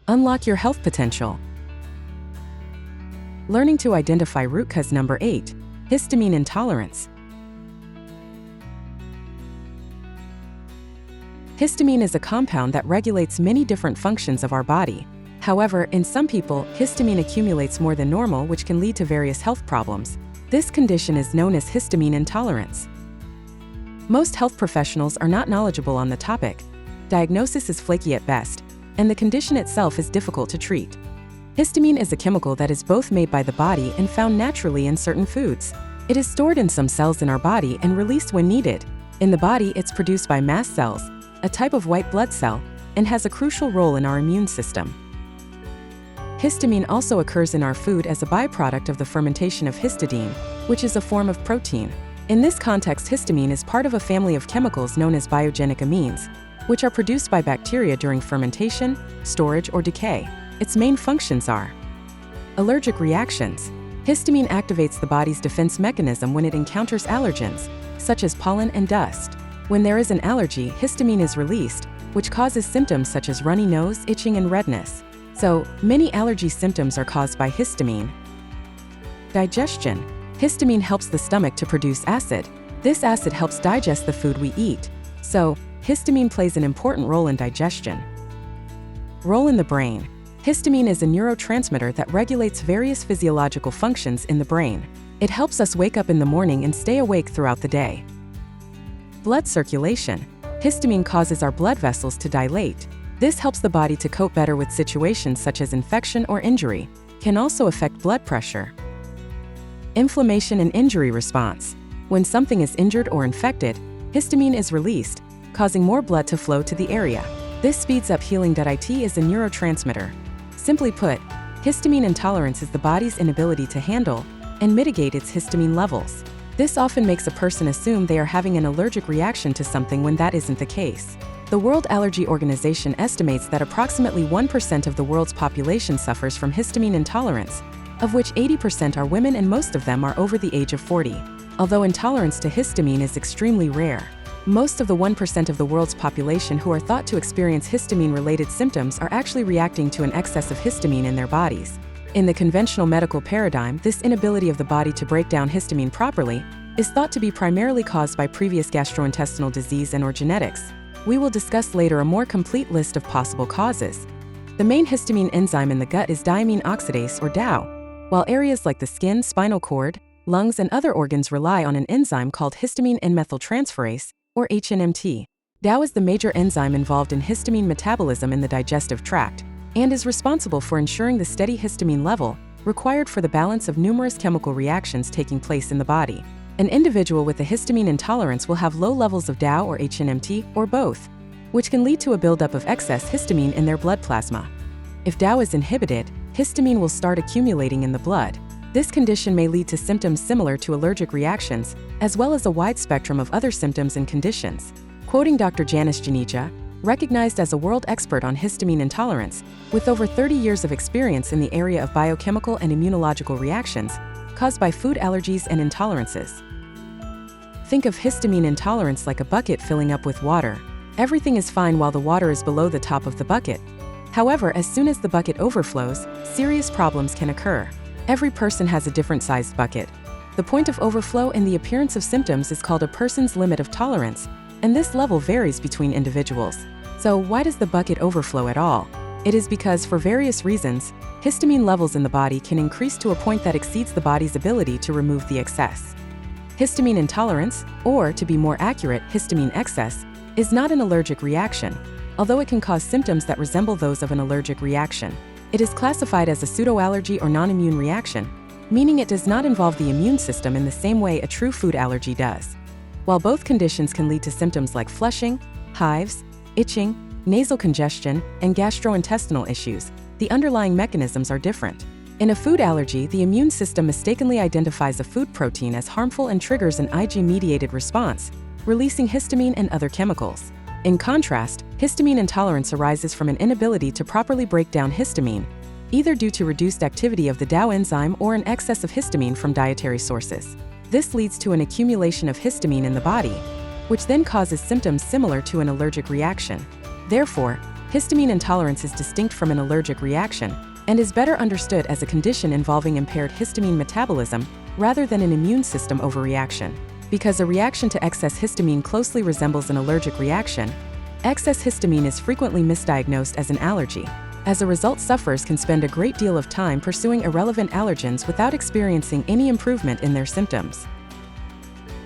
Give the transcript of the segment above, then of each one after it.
Unlock your health potential. Learning to identify root cause. Number 8. Histamine intolerance. Histamine is a compound that regulates many different functions of our body. However, in some people, histamine accumulates more than normal, which can lead to various health problems. This condition is known as histamine intolerance. Most health professionals are not knowledgeable on the topic. Diagnosis is flaky at best, and the condition itself is difficult to treat. Histamine is a chemical that is both made by the body and found naturally in certain foods. It is stored in some cells in our body and released when needed. In the body, it's produced by mast cells, a type of white blood cell, and has a crucial role in our immune system. Histamine also occurs in our food as a byproduct of the fermentation of histidine, which is a form of protein. In this context, histamine is part of a family of chemicals known as biogenic amines, which are produced by bacteria during fermentation, storage, or decay. Its main functions are allergic reactions. Histamine activates the body's defense mechanism when it encounters allergens, such as pollen and dust. When there is an allergy, histamine is released, which causes symptoms such as runny nose, itching, and redness. So, many allergy symptoms are caused by histamine. Digestion. Histamine helps the stomach to produce acid. This acid helps digest the food we eat. So, histamine plays an important role in digestion. Role in the brain. Histamine is a neurotransmitter that regulates various physiological functions in the brain. It helps us wake up in the morning and stay awake throughout the day. Blood circulation. Histamine causes our blood vessels to dilate. This helps the body to cope better with situations such as infection or injury. Can also affect blood pressure. Inflammation and injury response. When something is injured or infected, histamine is released, causing more blood to flow to the area. This speeds up healing. It is a neurotransmitter. Simply put, histamine intolerance is the body's inability to handle and mitigate its histamine levels. This often makes a person assume they are having an allergic reaction to something when that isn't the case. The World Allergy Organization estimates that approximately 1% of the world's population suffers from histamine intolerance, of which 80% are women and most of them are over the age of 40. Although intolerance to histamine is extremely rare, most of the 1% of the world's population who are thought to experience histamine-related symptoms are actually reacting to an excess of histamine in their bodies. In the conventional medical paradigm, this inability of the body to break down histamine properly is thought to be primarily caused by previous gastrointestinal disease and/or genetics. We will discuss later a more complete list of possible causes. The main histamine enzyme in the gut is diamine oxidase, or DAO, while areas like the skin, spinal cord, lungs, and other organs rely on an enzyme called histamine N-methyltransferase, or HNMT. DAO is the major enzyme involved in histamine metabolism in the digestive tract, and is responsible for ensuring the steady histamine level required for the balance of numerous chemical reactions taking place in the body. An individual with a histamine intolerance will have low levels of DAO or HNMT, or both, which can lead to a buildup of excess histamine in their blood plasma. If DAO is inhibited, histamine will start accumulating in the blood. This condition may lead to symptoms similar to allergic reactions, as well as a wide spectrum of other symptoms and conditions. Quoting Dr. Janice Janija, recognized as a world expert on histamine intolerance, with over 30 years of experience in the area of biochemical and immunological reactions caused by food allergies and intolerances. Think of histamine intolerance like a bucket filling up with water. Everything is fine while the water is below the top of the bucket. However, as soon as the bucket overflows, serious problems can occur. Every person has a different sized bucket. The point of overflow and the appearance of symptoms is called a person's limit of tolerance, and this level varies between individuals. So why does the bucket overflow at all? It is because, for various reasons, histamine levels in the body can increase to a point that exceeds the body's ability to remove the excess. Histamine intolerance, or to be more accurate, histamine excess, is not an allergic reaction, although it can cause symptoms that resemble those of an allergic reaction. It is classified as a pseudoallergy or non-immune reaction, meaning it does not involve the immune system in the same way a true food allergy does. While both conditions can lead to symptoms like flushing, hives, itching, nasal congestion, and gastrointestinal issues, the underlying mechanisms are different. In a food allergy, the immune system mistakenly identifies a food protein as harmful and triggers an Ig-mediated response, releasing histamine and other chemicals. In contrast, histamine intolerance arises from an inability to properly break down histamine, either due to reduced activity of the DAO enzyme or an excess of histamine from dietary sources. This leads to an accumulation of histamine in the body, which then causes symptoms similar to an allergic reaction. Therefore, Histamine intolerance is distinct from an allergic reaction and is better understood as a condition involving impaired histamine metabolism rather than an immune system overreaction. Because a reaction to excess histamine closely resembles an allergic reaction, excess histamine is frequently misdiagnosed as an allergy. As a result, sufferers can spend a great deal of time pursuing irrelevant allergens without experiencing any improvement in their symptoms.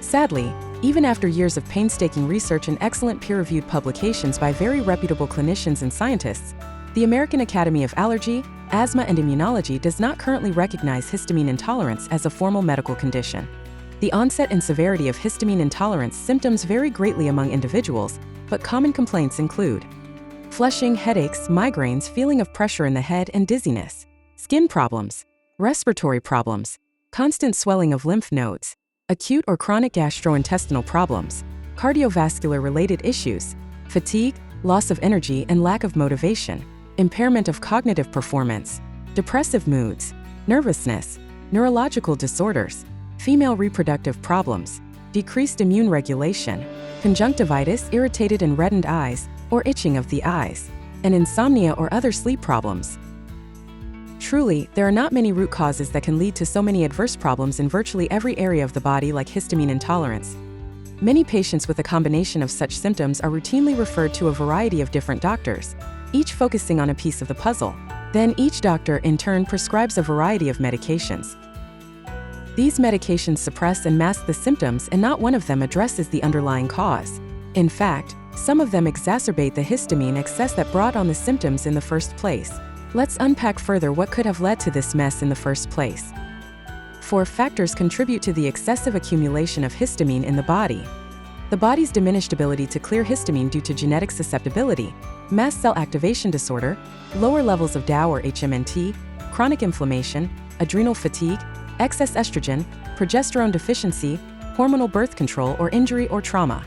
Sadly, even after years of painstaking research and excellent peer-reviewed publications by very reputable clinicians and scientists, the American Academy of Allergy, Asthma and Immunology does not currently recognize histamine intolerance as a formal medical condition. The onset and severity of histamine intolerance symptoms vary greatly among individuals, but common complaints include flushing, headaches, migraines, feeling of pressure in the head and dizziness, skin problems, respiratory problems, constant swelling of lymph nodes, acute or chronic gastrointestinal problems, cardiovascular-related issues, fatigue, loss of energy and lack of motivation, impairment of cognitive performance, depressive moods, nervousness, neurological disorders, female reproductive problems, decreased immune regulation, conjunctivitis, irritated and reddened eyes, or itching of the eyes, and insomnia or other sleep problems. Truly, there are not many root causes that can lead to so many adverse problems in virtually every area of the body like histamine intolerance. Many patients with a combination of such symptoms are routinely referred to a variety of different doctors, each focusing on a piece of the puzzle. Then each doctor in turn prescribes a variety of medications. These medications suppress and mask the symptoms, and not one of them addresses the underlying cause. In fact, some of them exacerbate the histamine excess that brought on the symptoms in the first place. Let's unpack further what could have led to this mess in the first place. 4 factors contribute to the excessive accumulation of histamine in the body. The body's diminished ability to clear histamine due to genetic susceptibility, mast cell activation disorder, lower levels of DAO or HMNT, chronic inflammation, adrenal fatigue, excess estrogen, progesterone deficiency, hormonal birth control or injury or trauma.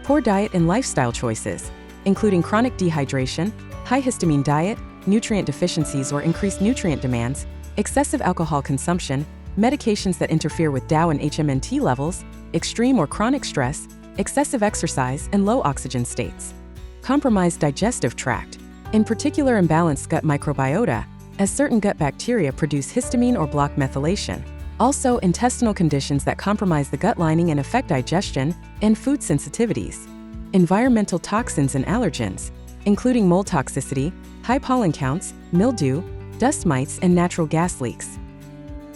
Poor diet and lifestyle choices, including chronic dehydration, high histamine diet, nutrient deficiencies or increased nutrient demands, excessive alcohol consumption, medications that interfere with DAO and HMNT levels, extreme or chronic stress, excessive exercise, and low oxygen states. Compromised digestive tract, in particular imbalanced gut microbiota, as certain gut bacteria produce histamine or block methylation. Also, intestinal conditions that compromise the gut lining and affect digestion, and food sensitivities. Environmental toxins and allergens, including mold toxicity, high pollen counts, mildew, dust mites, and natural gas leaks.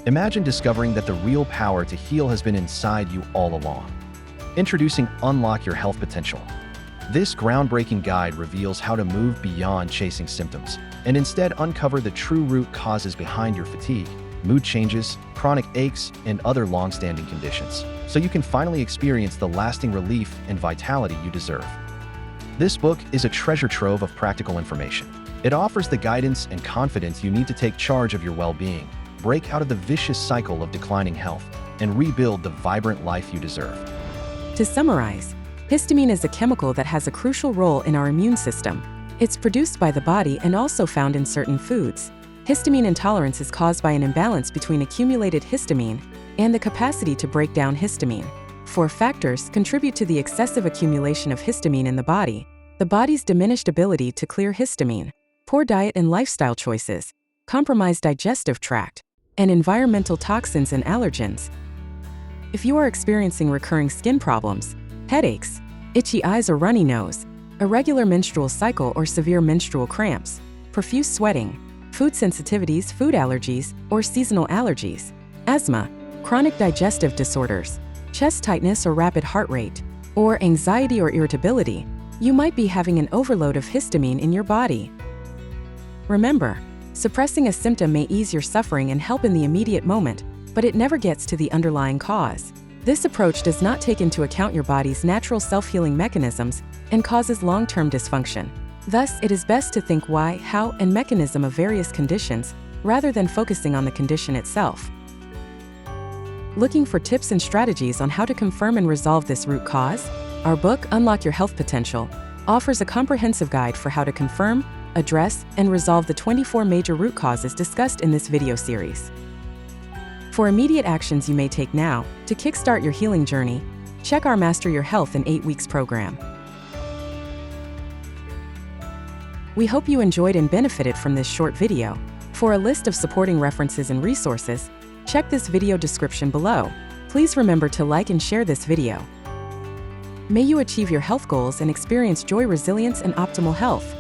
Imagine discovering that the real power to heal has been inside you all along. Introducing Unlock Your Health Potential. This groundbreaking guide reveals how to move beyond chasing symptoms and instead uncover the true root causes behind your fatigue, mood changes, chronic aches, and other long-standing conditions, so you can finally experience the lasting relief and vitality you deserve. This book is a treasure trove of practical information. It offers the guidance and confidence you need to take charge of your well-being, break out of the vicious cycle of declining health, and rebuild the vibrant life you deserve. To summarize, histamine is a chemical that has a crucial role in our immune system. It's produced by the body and also found in certain foods. Histamine intolerance is caused by an imbalance between accumulated histamine and the capacity to break down histamine. 4 factors contribute to the excessive accumulation of histamine in the body: the body's diminished ability to clear histamine, poor diet and lifestyle choices, compromised digestive tract, and environmental toxins and allergens. If you are experiencing recurring skin problems, headaches, itchy eyes or runny nose, irregular menstrual cycle or severe menstrual cramps, profuse sweating, food sensitivities, food allergies, or seasonal allergies, asthma, chronic digestive disorders, chest tightness or rapid heart rate, or anxiety or irritability, you might be having an overload of histamine in your body. Remember, suppressing a symptom may ease your suffering and help in the immediate moment, but it never gets to the underlying cause. This approach does not take into account your body's natural self-healing mechanisms and causes long-term dysfunction. Thus, it is best to think why, how, and mechanism of various conditions, rather than focusing on the condition itself. Looking for tips and strategies on how to confirm and resolve this root cause? Our book, Unlock Your Health Potential, offers a comprehensive guide for how to confirm, address, and resolve the 24 major root causes discussed in this video series. For immediate actions you may take now to kickstart your healing journey, check our Master Your Health in 8 Weeks program. We hope you enjoyed and benefited from this short video. For a list of supporting references and resources, check this video description below. Please remember to like and share this video. May you achieve your health goals and experience joy, resilience, and optimal health.